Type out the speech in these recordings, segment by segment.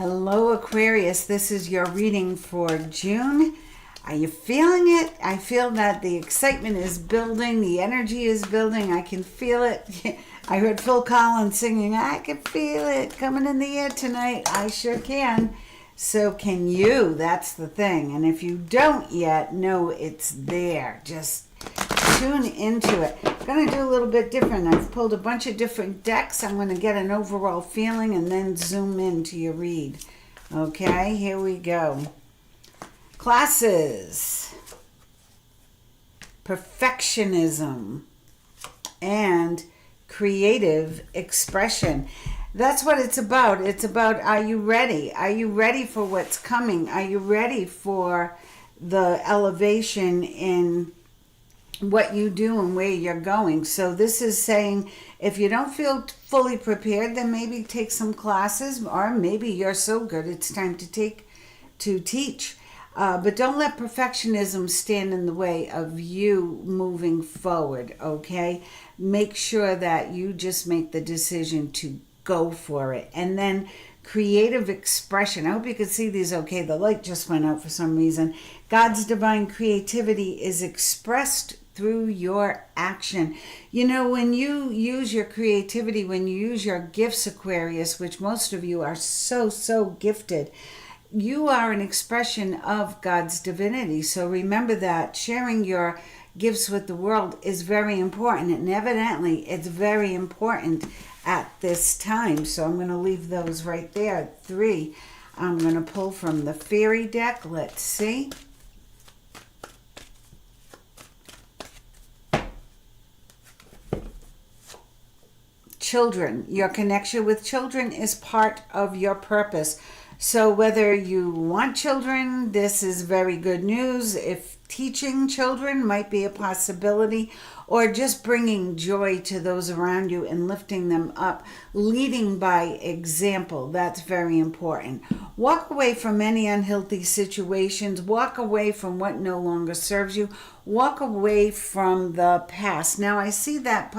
Hello, Aquarius. This is your reading for June. Are you feeling it? I feel that the excitement is building. The energy is building. I can feel it. I heard Phil Collins singing, I can feel it coming in the air tonight. I sure can. So can you. That's the thing. And if you don't yet, know it's there. Just tune into it. I'm going to do a little bit different. I've pulled a bunch of different decks. I'm going to get an overall feeling and then zoom into your read. Okay, here we go. Classes, perfectionism, and creative expression. That's what it's about. It's about, are you ready? Are you ready for what's coming? Are you ready for the elevation in what you do and where you're going? So this is saying, if you don't feel fully prepared, then maybe take some classes, or maybe you're so good it's time to teach. But don't let perfectionism stand in the way of you moving forward, okay? Make sure that you just make the decision to go for it. And then creative expression. I hope you can see these okay. The light just went out for some reason. God's divine creativity is expressed through your action. You know, when you use your creativity, when you use your gifts, Aquarius, which most of you are so gifted, you are an expression of God's divinity. So remember that sharing your gifts with the world is very important, and evidently it's very important at this time. So I'm going to leave those right there. 3. I'm going to pull from the fairy deck. Let's see. Children. Your connection with children is part of your purpose. So whether you want children, this is very good news. If teaching children might be a possibility, or just bringing joy to those around you and lifting them up, leading by example, that's very important. Walk away from any unhealthy situations. Walk away from what no longer serves you. Walk away from the past. Now I see that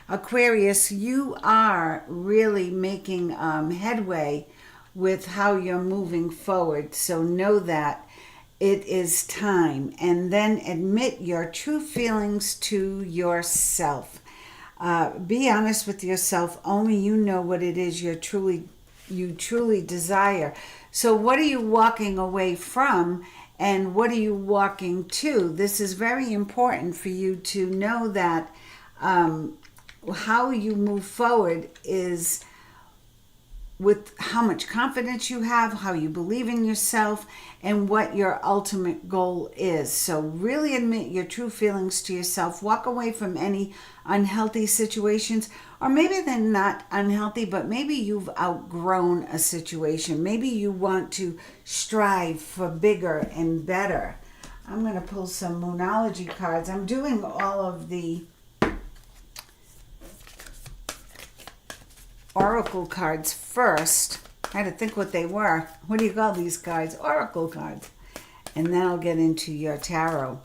Aquarius, you are really making headway with how you're moving forward. So know that it is time. And then admit your true feelings to yourself. Be honest with yourself. Only you know what it is you truly desire. So what are you walking away from, and what are you walking to? This is very important for you to know that how you move forward is with how much confidence you have, how you believe in yourself, and what your ultimate goal is. So really admit your true feelings to yourself. Walk away from any unhealthy situations, or maybe they're not unhealthy, but maybe you've outgrown a situation. Maybe you want to strive for bigger and better. I'm going to pull some Moonology cards. I'm doing all of the Oracle cards first. I had to think what they were. What do you call these cards? Oracle cards. And then I'll get into your tarot.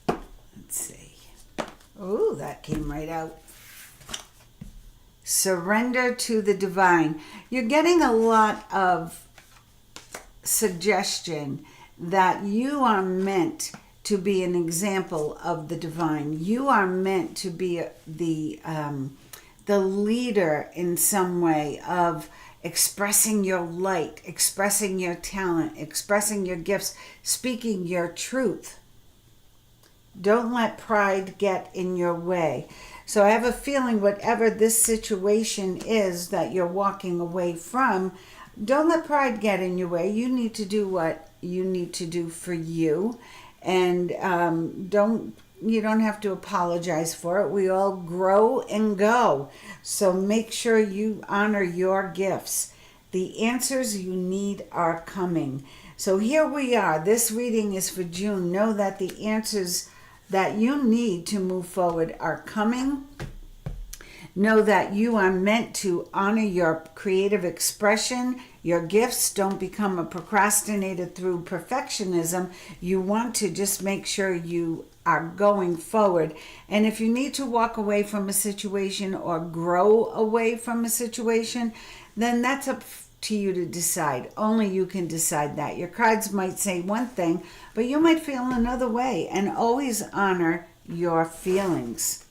Let's see. Ooh, that came right out. Surrender to the divine. You're getting a lot of suggestion that you are meant to be an example of the divine. You are meant to be the leader in some way of expressing your light, expressing your talent, expressing your gifts, speaking your truth. Don't let pride get in your way. So I have a feeling whatever this situation is that you're walking away from, don't let pride get in your way. You need to do what you need to do for you. And you don't have to apologize for it. We all grow and go. So make sure you honor your gifts. The answers you need are coming. So here we are. This reading is for June. Know that the answers that you need to move forward are coming. Know that you are meant to honor your creative expression, your gifts. Don't become a procrastinator through perfectionism. You want to just make sure you are going forward. And if you need to walk away from a situation or grow away from a situation, then that's up to you to decide. Only you can decide that. Your cards might say one thing, but you might feel another way, and always honor your feelings.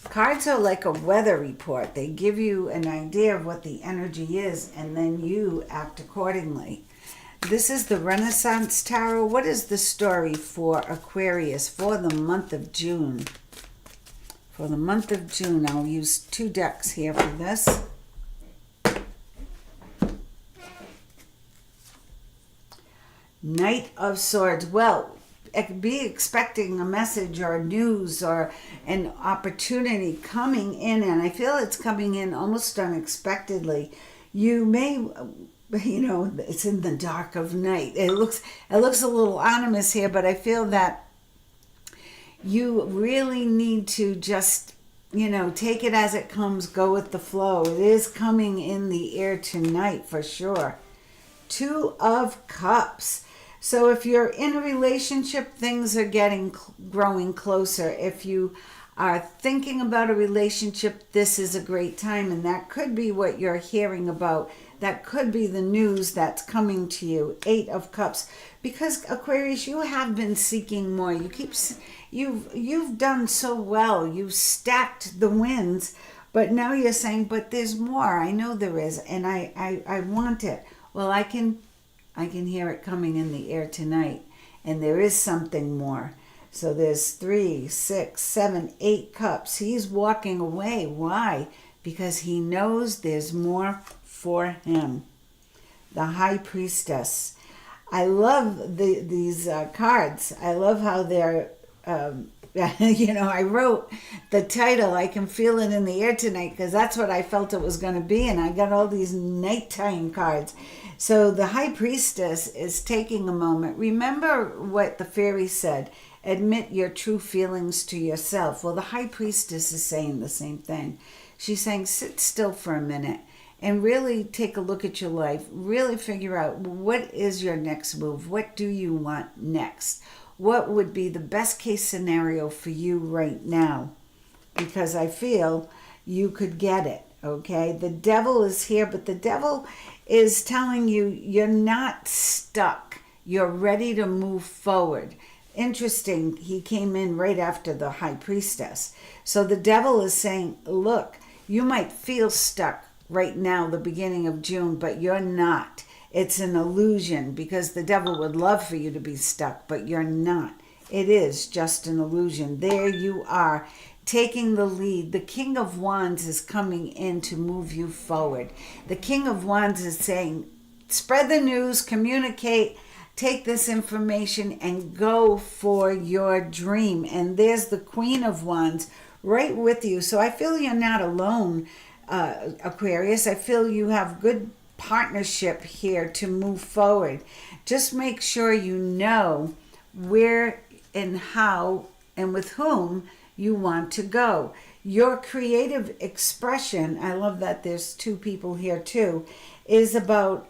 Cards are like a weather report. They give you an idea of what the energy is, and then you act accordingly. This is the Renaissance Tarot. What is the story for Aquarius for the month of June? For the month of June, I'll use 2 decks here for this. Knight of Swords. Well, be expecting a message or news or an opportunity coming in, and I feel it's coming in almost unexpectedly. You may, it's in the dark of night. It looks a little ominous here, but I feel that you really need to just, take it as it comes, go with the flow. It is coming in the air tonight for sure. 2 of Cups. So if you're in a relationship, things are growing closer. If you are thinking about a relationship, this is a great time, and that could be what you're hearing about. That could be the news that's coming to you. 8 of Cups. Because Aquarius, you have been seeking more. You've done so well. You've stacked the wins, but now you're saying, but there's more. I know there is, and I want it. Well, I can hear it coming in the air tonight, and there is something more. So there's 3, 6, 7, 8 cups. He's walking away. Why? Because he knows there's more for him. The High Priestess. I love these cards. I love how they're, I wrote the title, I Can Feel It in the Air Tonight, because that's what I felt it was going to be, and I got all these nighttime cards. So the High Priestess is taking a moment. Remember what the fairy said, admit your true feelings to yourself. Well, the High Priestess is saying the same thing. She's saying, sit still for a minute and really take a look at your life. Really figure out, what is your next move? What do you want next? What would be the best case scenario for you right now? Because I feel you could get it, okay? The Devil is here, but the Devil is telling you you're not stuck. You're ready to move forward. Interesting, he came in right after the High Priestess. So the Devil is saying, look, you might feel stuck right now, the beginning of June, but you're not. It's an illusion, because the Devil would love for you to be stuck, but you're not. It is just an illusion. There you are, taking the lead. The King of Wands is coming in to move you forward. The King of Wands is saying, spread the news, communicate, take this information and go for your dream. And there's the Queen of Wands right with you. So I feel you're not alone, Aquarius. I feel you have good partnership here to move forward. Just make sure you know where and how and with whom you want to go. Your creative expression, I love that there's 2 people here too, is about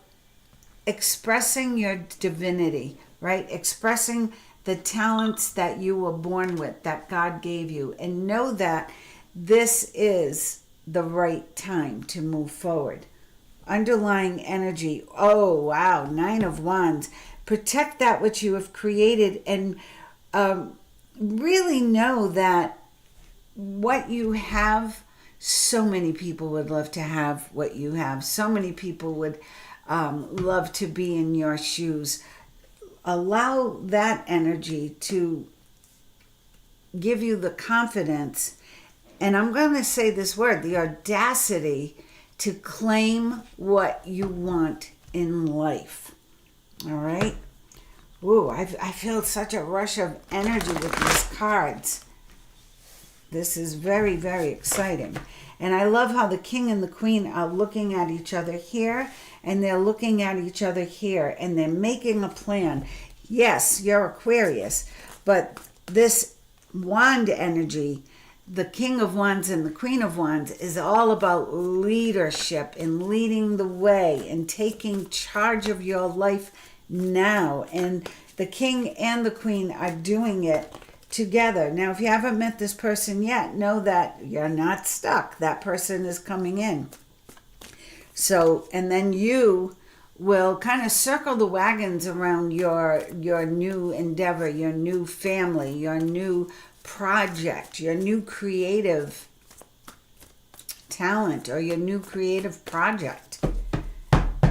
expressing your divinity, right? Expressing the talents that you were born with, that God gave you, and know that this is the right time to move forward. Underlying energy, oh wow, 9 of Wands. Protect that which you have created, and really know that what you have, so many people would love to have what you have. So many people would love to be in your shoes. Allow that energy to give you the confidence, and I'm going to say this word, the audacity to claim what you want in life. All right? Ooh, I feel such a rush of energy with these cards. This is very, very exciting. And I love how the King and the Queen are looking at each other here, and they're looking at each other here, and they're making a plan. Yes, you're Aquarius, but this wand energy, the King of Wands and the Queen of Wands, is all about leadership and leading the way and taking charge of your life now. And the king and the queen are doing it together. Now, if you haven't met this person yet, know that you're not stuck. That person is coming in. So, and then you will kind of circle the wagons around your new endeavor, your new family, your new project, your new creative talent, or your new creative project.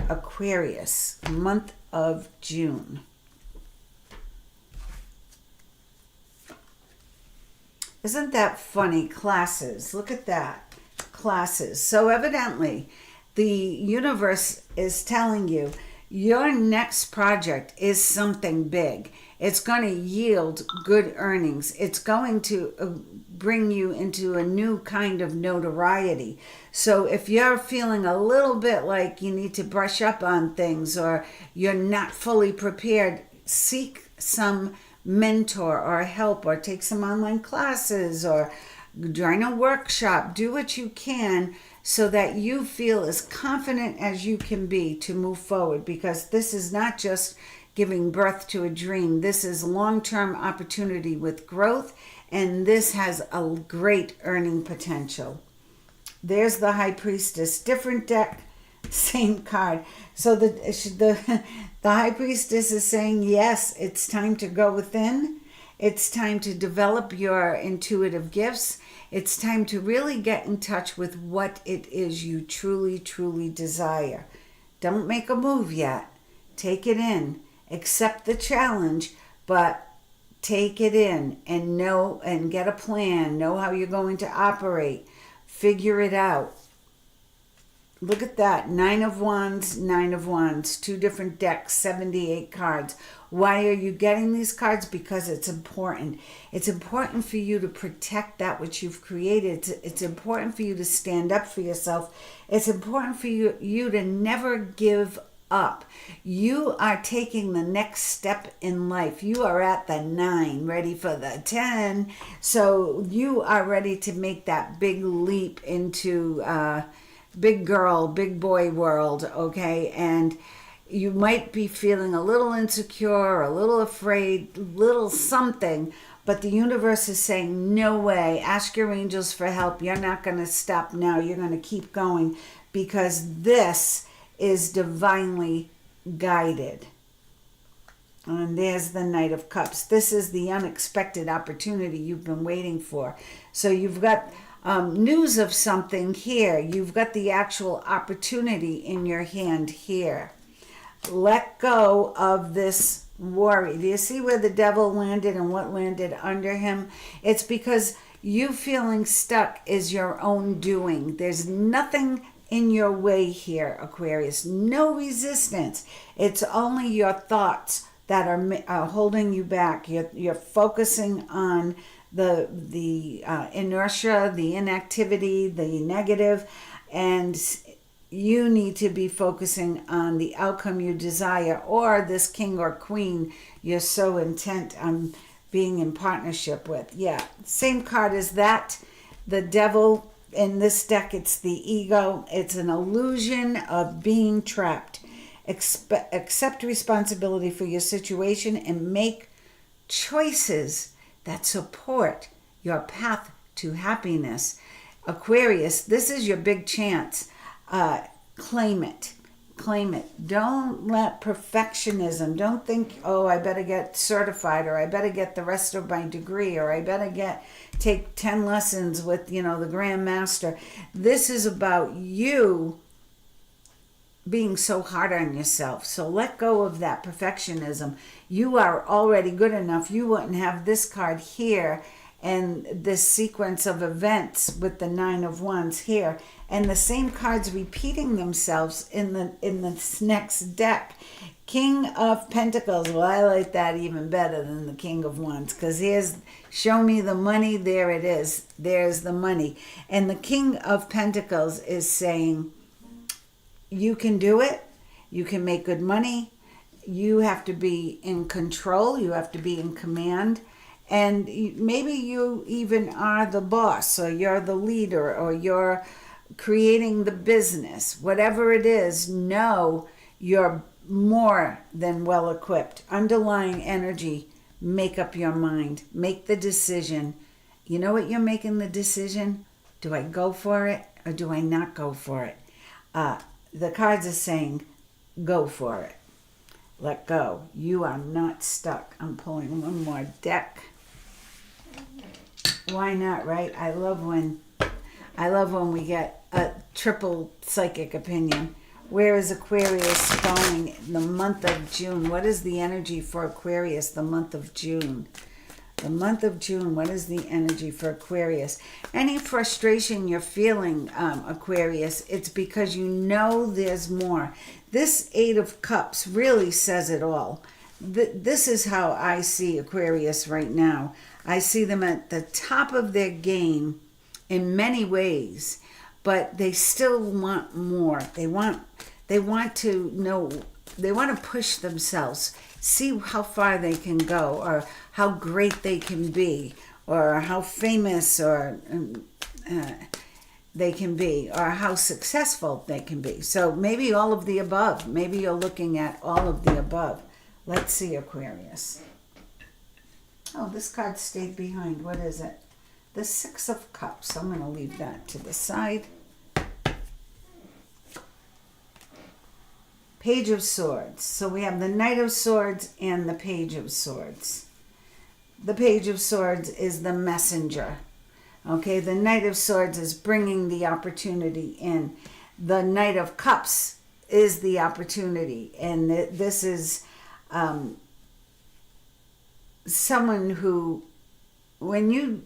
Aquarius, month of June. Isn't that funny? Classes. Look at that. Classes. So evidently, the universe is telling you your next project is something big. It's going to yield good earnings. It's going to bring you into a new kind of notoriety. So if you're feeling a little bit like you need to brush up on things, or you're not fully prepared, seek some mentor or help, or take some online classes, or join a workshop. Do what you can so that you feel as confident as you can be to move forward, because this is not just giving birth to a dream. This is long-term opportunity with growth, and this has a great earning potential. There's the High Priestess, different deck, same card. So the High Priestess is saying, yes, it's time to go within. It's time to develop your intuitive gifts. It's time to really get in touch with what it is you truly, truly desire. Don't make a move yet. Take it in. Accept the challenge, but take it in and know and get a plan. Know how you're going to operate. Figure it out. Look at that. 9 of Wands, 9 of Wands. 2 different decks, 78 cards. Why are you getting these cards? Because it's important. It's important for you to protect that which you've created. It's important for you to stand up for yourself. It's important for you to never give up. You are taking the next step in life. You are at the 9, ready for the 10. So you are ready to make that big leap into big girl, big boy world, okay? And you might be feeling a little insecure, a little afraid, little something, but the universe is saying, no way. Ask your angels for help. You're not going to stop now. You're going to keep going, because this is divinely guided. And there's the Knight of Cups. This is the unexpected opportunity you've been waiting for. So you've got news of something here. You've got the actual opportunity in your hand here. Let go of this worry. Do you see where the devil landed and what landed under him? It's because you feeling stuck is your own doing. There's nothing in your way here, Aquarius. No resistance. It's only your thoughts that are holding you back. You're focusing on the inertia, the inactivity, the negative, and you need to be focusing on the outcome you desire, or this king or queen you're so intent on being in partnership with. Yeah, same card as that. The devil in this deck, it's the ego. It's an illusion of being trapped. Accept responsibility for your situation and make choices that support your path to happiness. Aquarius, this is your big chance. Claim it. Claim it. Don't let perfectionism, don't think, oh, I better get certified, or I better get the rest of my degree, or I better take 10 lessons with, the Grand Master. This is about you being so hard on yourself. So let go of that perfectionism. You are already good enough. You wouldn't have this card here and this sequence of events with the 9 of Wands here, and the same cards repeating themselves in the next deck. King of Pentacles. Well, I like that even better than the King of Wands, because here's, show me the money. There it is. There's the money. And the King of Pentacles is saying, you can do it. You can make good money. You have to be in control. You have to be in command. And maybe you even are the boss, or you're the leader, or you're creating the business. Whatever it is, know you're more than well equipped. Underlying energy, make up your mind. Make the decision. You know what you're making the decision? Do I go for it or do I not go for it? The cards are saying, go for it. Let go. You are not stuck. I'm pulling one more deck. Why not, right? I love when we get a triple psychic opinion. Where is Aquarius going in the month of June? What is the energy for Aquarius the month of June? The month of June, what is the energy for Aquarius? Any frustration you're feeling, Aquarius, it's because you know there's more. This Eight of Cups really says it all. This is how I see Aquarius right now. I see them at the top of their game in many ways, but they still want more. They want to know, they want to push themselves, see how far they can go, or how great they can be, or how famous or they can be, or how successful they can be. So maybe all of the above. Maybe you're looking at all of the above. Let's see, Aquarius. Oh, this card stayed behind. What is it? The Six of Cups. I'm going to leave that to the side. Page of Swords. So we have the Knight of Swords and the Page of Swords. The Page of Swords is the messenger. Okay, the Knight of Swords is bringing the opportunity in. The Knight of Cups is the opportunity. And this is someone who, when you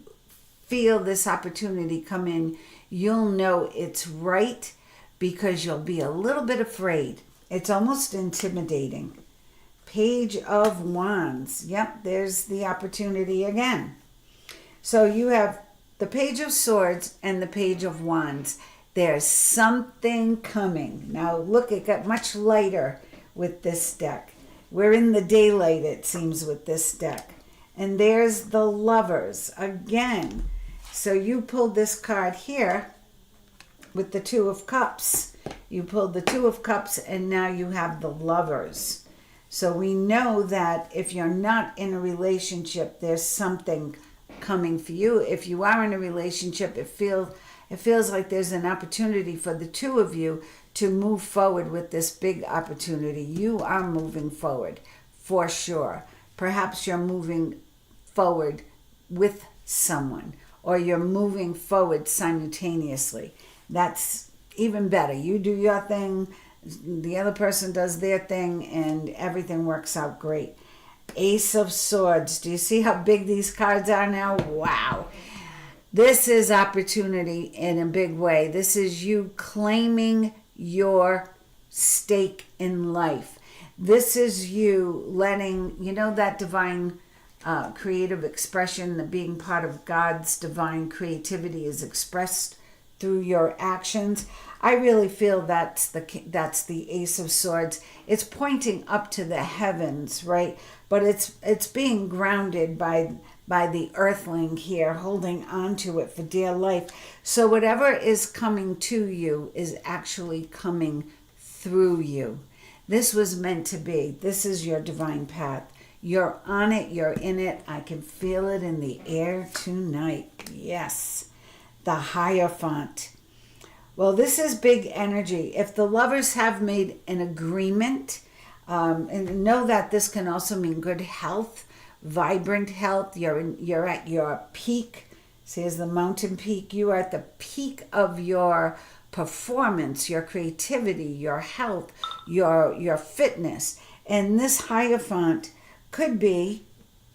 feel this opportunity come in, you'll know it's right because you'll be a little bit afraid. It's almost intimidating. Page of Wands. Yep, there's the opportunity again. So you have the Page of Swords and the Page of Wands. There's something coming. Now look, it got much lighter with this deck. We're in the daylight, it seems, with this deck. And there's the Lovers again. So you pulled this card here with the Two of Cups. You pulled the Two of Cups and now you have the Lovers. So we know that if you're not in a relationship, there's something coming for you. If you are in a relationship, it feels like there's an opportunity for the two of you to move forward with this big opportunity. You are moving forward for sure. Perhaps you're moving forward with someone, or you're moving forward simultaneously. That's even better. You do your thing, the other person does their thing, and everything works out great. Ace of Swords. Do you see how big these cards are now? Wow. This is opportunity in a big way. This is you claiming your stake in life. This is you letting, that divine creative expression, that being part of God's divine creativity is expressed through your actions. I really feel that's the Ace of Swords. It's pointing up to the heavens, right? But it's being grounded by the earthling here, holding on to it for dear life. So whatever is coming to you is actually coming through you. This was meant to be. This is your divine path. You're on it. You're in it. I can feel it in the air tonight. Yes. The Hierophant. Well, this is big energy. If the lovers have made an agreement, and know that this can also mean good health, vibrant health. You're at your peak. See, as the mountain peak, you are at the peak of your performance, your creativity, your health, your fitness. And this Hierophant could be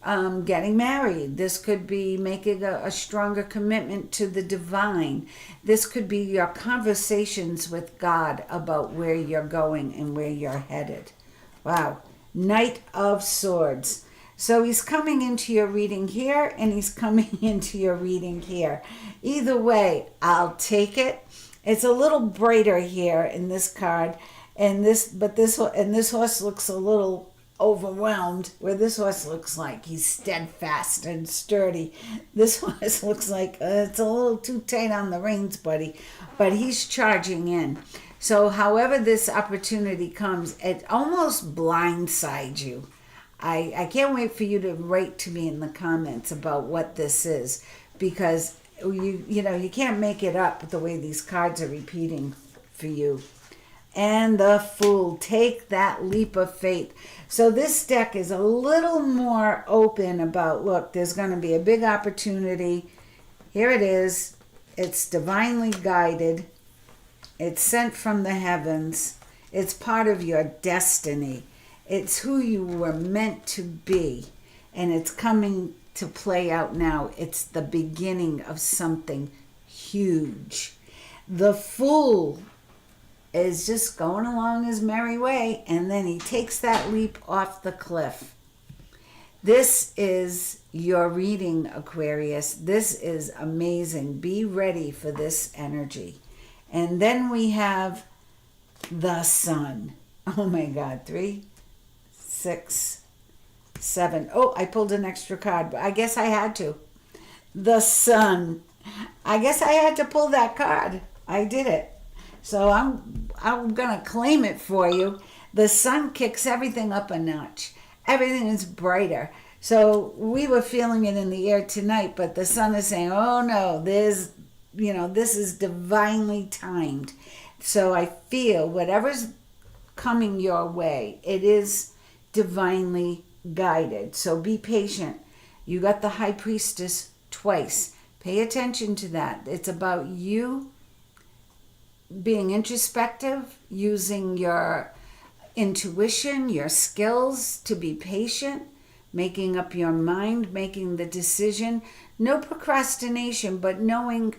getting married. This could be making a stronger commitment to the divine. This could be your conversations with God about where you're going and where you're headed. Wow. Knight of Swords. So he's coming into your reading here and he's coming into your reading here. Either way, I'll take it. It's a little brighter here in this card, and this horse looks a little overwhelmed, where this horse looks like he's steadfast and sturdy. This horse looks like it's a little too tight on the reins, buddy, but he's charging in. So however this opportunity comes, it almost blindsides you. I can't wait for you to write to me in the comments about what this is, because you can't make it up the way these cards are repeating for you. And the Fool, take that leap of faith. So this deck is a little more open about, look, there's going to be a big opportunity. Here it is. It's divinely guided. It's sent from the heavens. It's part of your destiny. It's who you were meant to be. And it's coming to play out now. It's the beginning of something huge. The Fool is just going along his merry way, and then he takes that leap off the cliff. This is your reading, Aquarius. This is amazing. Be ready for this energy. And then we have the Sun. Oh my God, 3, 6, 7. Oh, I pulled an extra card, but I guess I had to. The Sun. I guess I had to pull that card. I did it. So I'm going to claim it for you. The sun kicks everything up a notch. Everything is brighter. So we were feeling it in the air tonight, but the sun is saying, oh no, this is divinely timed. So I feel whatever's coming your way, it is divinely guided. So be patient. You got the High Priestess twice. Pay attention to that. It's about you being introspective, using your intuition, your skills to be patient, making up your mind, making the decision. No procrastination, but knowing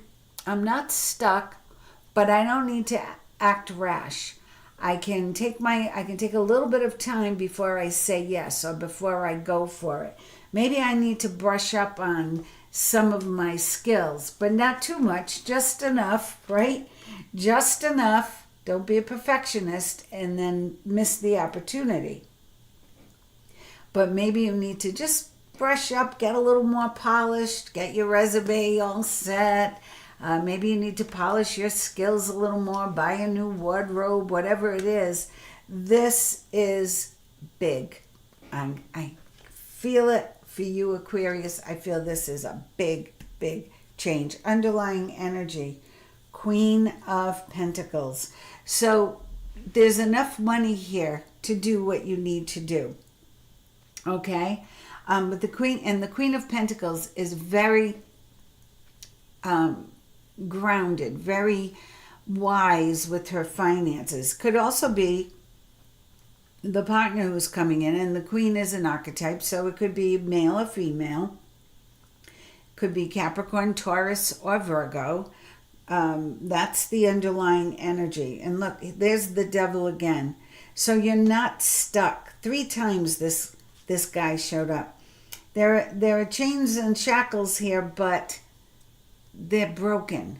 I'm not stuck, but I don't need to act rash. I can take a little bit of time before I say yes or before I go for it. Maybe I need to brush up on some of my skills, but not too much, just enough, right? Just enough. Don't be a perfectionist and then miss the opportunity. But maybe you need to just brush up, get a little more polished, get your resume all set. Maybe you need to polish your skills a little more, buy a new wardrobe, whatever it is. This is big. I feel it for you, Aquarius. I feel this is a big, big change. Underlying energy. Queen of Pentacles. So there's enough money here to do what you need to do. Okay? But the Queen of Pentacles is very grounded, very wise with her finances. Could also be the partner who's coming in, and the Queen is an archetype, so it could be male or female. Could be Capricorn, Taurus, or Virgo. That's the underlying energy. And look, there's the Devil again. So you're not stuck. 3 times this guy showed up. There are chains and shackles here, but they're broken.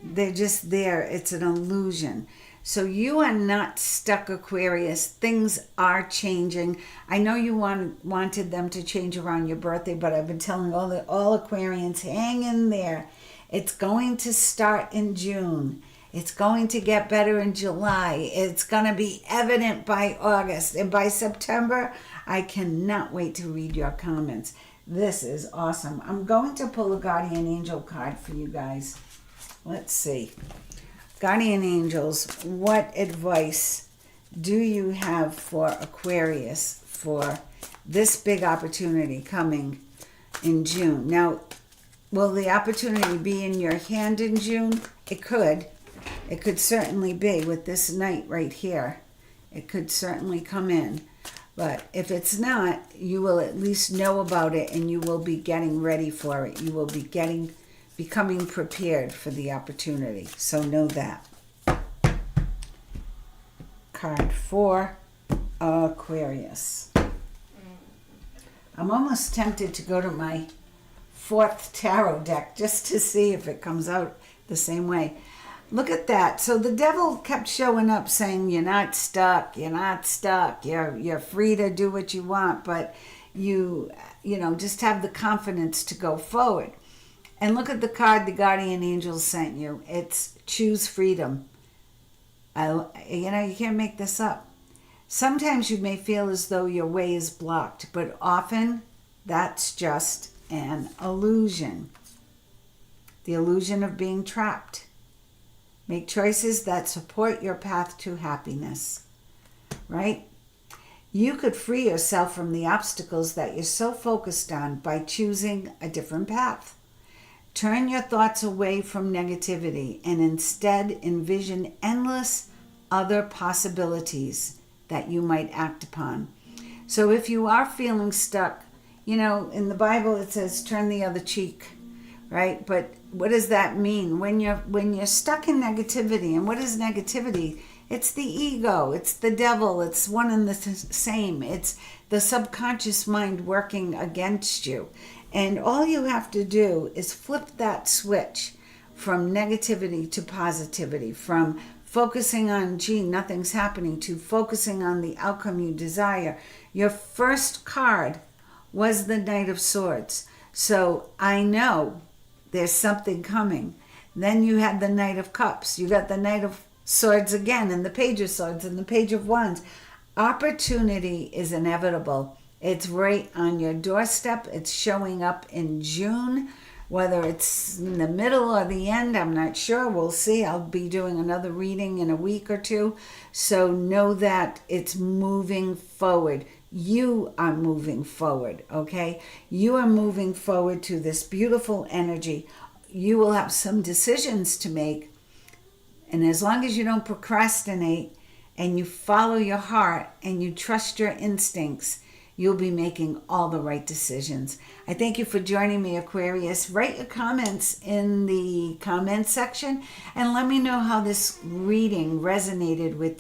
They're just there. It's an illusion. So you are not stuck, Aquarius. Things are changing. I know you wanted them to change around your birthday, but I've been telling all Aquarians, hang in there. It's going to start in June. It's going to get better in July. It's going to be evident by August. And by September, I cannot wait to read your comments. This is awesome. I'm going to pull a Guardian Angel card for you guys. Let's see. Guardian Angels, what advice do you have for Aquarius for this big opportunity coming in June? Now, will the opportunity be in your hand in June? It could. It could certainly be with this knight right here. It could certainly come in. But if it's not, you will at least know about it and you will be getting ready for it. You will be becoming prepared for the opportunity. So know that. Card 4, Aquarius. I'm almost tempted to go to my 4th tarot deck just to see if it comes out the same way. Look at that. So the devil kept showing up saying, you're not stuck, you're not stuck, you're free to do what you want, but just have the confidence to go forward. And look at the card the guardian angels sent you. It's choose freedom. You can't make this up. Sometimes you may feel as though your way is blocked, but often that's just an illusion. The illusion of being trapped. Make choices that support your path to happiness, right? You could free yourself from the obstacles that you're so focused on by choosing a different path. Turn your thoughts away from negativity and instead envision endless other possibilities that you might act upon. So if you are feeling stuck, in the Bible it says turn the other cheek, right? But what does that mean? When you're stuck in negativity, and what is negativity? It's the ego, it's the devil, it's one and the same. It's the subconscious mind working against you. And all you have to do is flip that switch from negativity to positivity, from focusing on, nothing's happening, to focusing on the outcome you desire. Your first card was the Knight of Swords. So I know there's something coming. Then you had the Knight of Cups. You got the Knight of Swords again, and the Page of Swords, and the Page of Wands. Opportunity is inevitable. It's right on your doorstep. It's showing up in June. Whether it's in the middle or the end, I'm not sure. We'll see. I'll be doing another reading in a week or two. So know that it's moving forward. You are moving forward, okay? You are moving forward to this beautiful energy. You will have some decisions to make. And as long as you don't procrastinate and you follow your heart and you trust your instincts, you'll be making all the right decisions. I thank you for joining me, Aquarius. Write your comments in the comment section and let me know how this reading resonated with you.